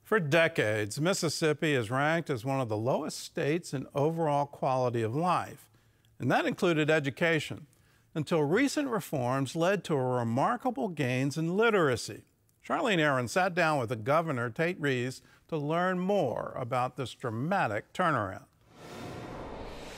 For decades, Mississippi is ranked as one of the lowest states in overall quality of life, and that included education, until recent reforms led to remarkable gains in literacy. Charlene Aaron sat down with the governor, Tate Reeves, to learn more about this dramatic turnaround.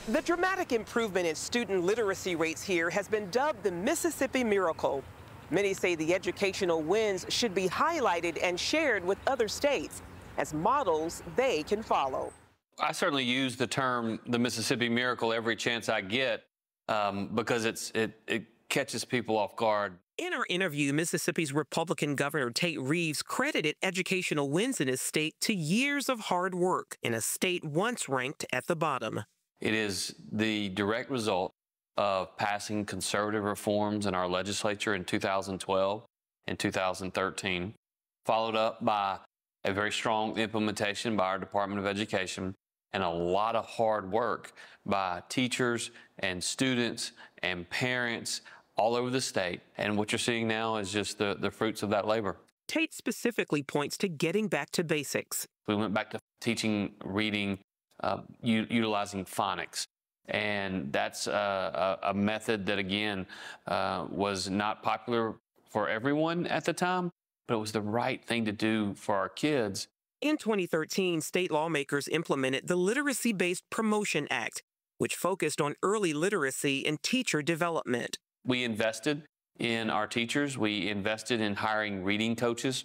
The dramatic improvement in student literacy rates here has been dubbed the Mississippi Miracle. Many say the educational wins should be highlighted and shared with other states as models they can follow. I certainly use the term the Mississippi Miracle every chance I get because it catches people off guard. In our interview, Mississippi's Republican Governor Tate Reeves credited educational wins in his state to years of hard work in a state once ranked at the bottom. It is the direct result of passing conservative reforms in our legislature in 2012 and 2013, followed up by a very strong implementation by our Department of Education and a lot of hard work by teachers and students and parents all over the state. And what you're seeing now is just the fruits of that labor. Tate specifically points to getting back to basics. We went back to teaching reading, utilizing phonics. And that's a method that, again, was not popular for everyone at the time, but it was the right thing to do for our kids. In 2013, state lawmakers implemented the Literacy-Based Promotion Act, which focused on early literacy and teacher development. We invested in our teachers. We invested in hiring reading coaches,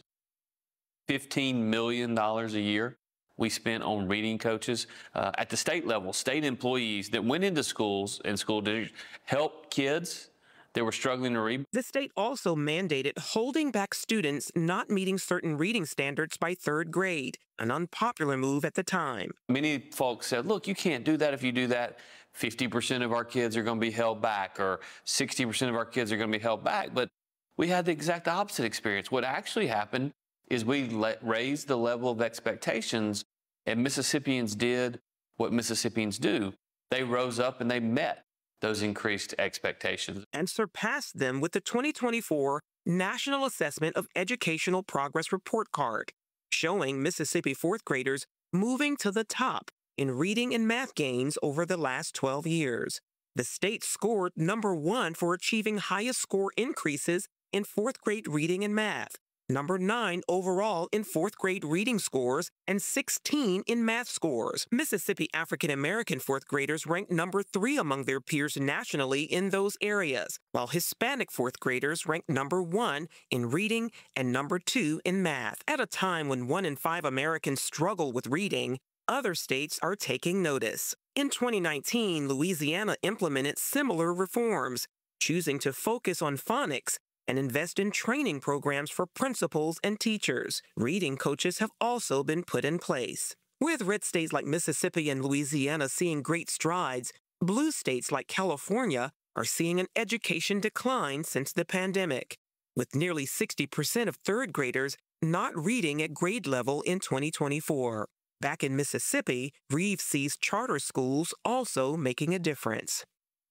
$15 million a year. We spent on reading coaches at the state level, state employees that went into schools and school districts, helped kids that were struggling to read. The state also mandated holding back students not meeting certain reading standards by third grade, an unpopular move at the time. Many folks said, look, you can't do that. If you do that, 50% of our kids are going to be held back, or 60% of our kids are going to be held back. But we had the exact opposite experience. What actually happened is we raised the level of expectations, and Mississippians did what Mississippians do. They rose up and they met those increased expectations. And surpassed them with the 2024 National Assessment of Educational Progress Report Card, showing Mississippi fourth graders moving to the top in reading and math gains over the last 12 years. The state scored #1 for achieving highest score increases in fourth grade reading and math, #9 overall in fourth grade reading scores, and 16 in math scores. Mississippi African-American fourth graders ranked #3 among their peers nationally in those areas, while Hispanic fourth graders ranked #1 in reading and #2 in math. At a time when 1 in 5 Americans struggle with reading, other states are taking notice. In 2019, Louisiana implemented similar reforms, choosing to focus on phonics and invest in training programs for principals and teachers. Reading coaches have also been put in place. With red states like Mississippi and Louisiana seeing great strides, blue states like California are seeing an education decline since the pandemic, with nearly 60% of third graders not reading at grade level in 2024. Back in Mississippi, Reeves sees charter schools also making a difference.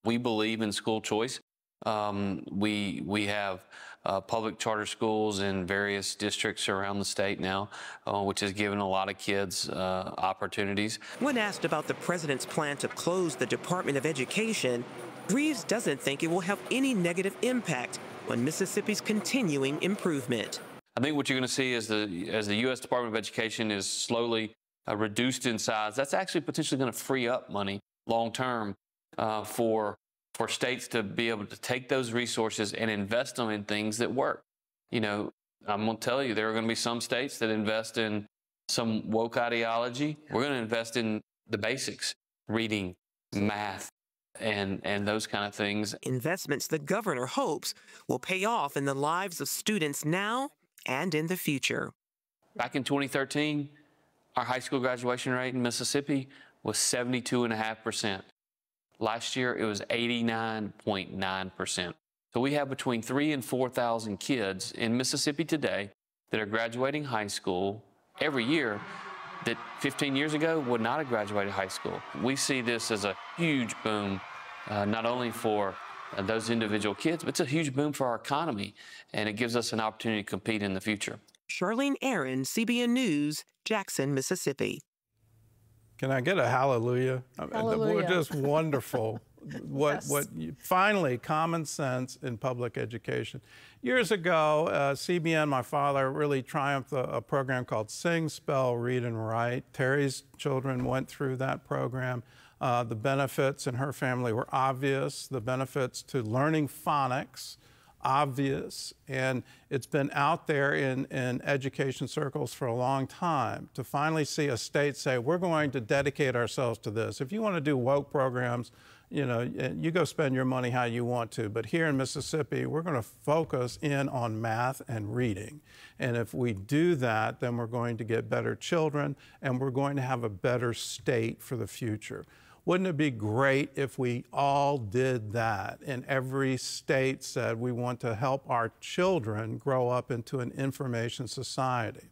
We believe in school choice. We have public charter schools in various districts around the state now, which has given a lot of kids opportunities. When asked about the president's plan to close the Department of Education, Reeves doesn't think it will have any negative impact on Mississippi's continuing improvement. I think what you're going to see is as the U.S. Department of Education is slowly reduced in size, that's actually potentially going to free up money long term for states to be able to take those resources and invest them in things that work. You know, I'm going to tell you, there are going to be some states that invest in some woke ideology. We're going to invest in the basics, reading, math, and those kind of things. Investments the governor hopes will pay off in the lives of students now and in the future. Back in 2013, our high school graduation rate in Mississippi was 72.5%. Last year, it was 89.9%. So we have between 3,000 and 4,000 kids in Mississippi today that are graduating high school every year that 15 years ago would not have graduated high school. We see this as a huge boom, not only for those individual kids, but it's a huge boom for our economy, and it gives us an opportunity to compete in the future. Charlene Aaron, CBN News, Jackson, Mississippi. Can I get a hallelujah? Hallelujah. We're just wonderful. Finally, common sense in public education. Years ago, CBN, my father, really triumphed a program called Sing, Spell, Read, and Write. Terry's children went through that program. The benefits in her family were obvious. The benefits to learning phonics, obvious, and it's been out there in education circles for a long time. To finally see a state say, we're going to dedicate ourselves to this. If you want to do woke programs, you know, you go spend your money how you want to, but here in Mississippi, we're going to focus in on math and reading. And if we do that, then we're going to get better children, and we're going to have a better state for the future. Wouldn't it be great if we all did that and every state said we want to help our children grow up into an information society?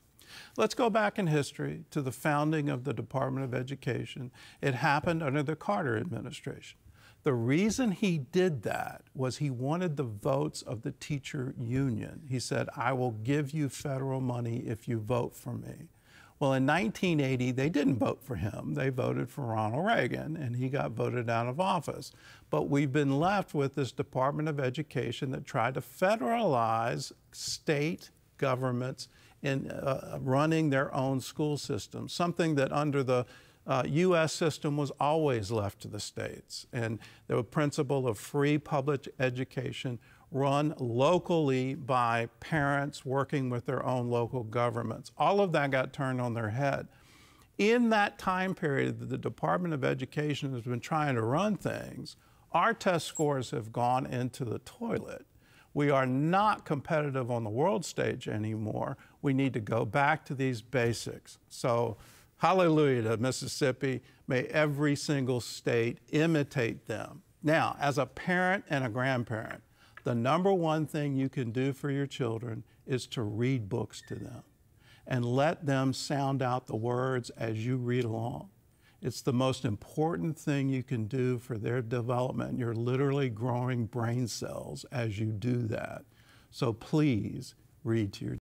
Let's go back in history to the founding of the Department of Education. It happened under the Carter administration. The reason he did that was he wanted the votes of the teacher union. He said, I will give you federal money if you vote for me. Well, in 1980, they didn't vote for him. They voted for Ronald Reagan, and he got voted out of office. But we've been left with this Department of Education that tried to federalize state governments in running their own school systems, something that under the U.S. system was always left to the states. And the principle of free public education run locally by parents working with their own local governments. All of that got turned on their head. In that time period that the Department of Education has been trying to run things, our test scores have gone into the toilet. We are not competitive on the world stage anymore. We need to go back to these basics. So, hallelujah to Mississippi. May every single state imitate them. Now, as a parent and a grandparent, the number one thing you can do for your children is to read books to them and let them sound out the words as you read along. It's the most important thing you can do for their development. You're literally growing brain cells as you do that. So please read to your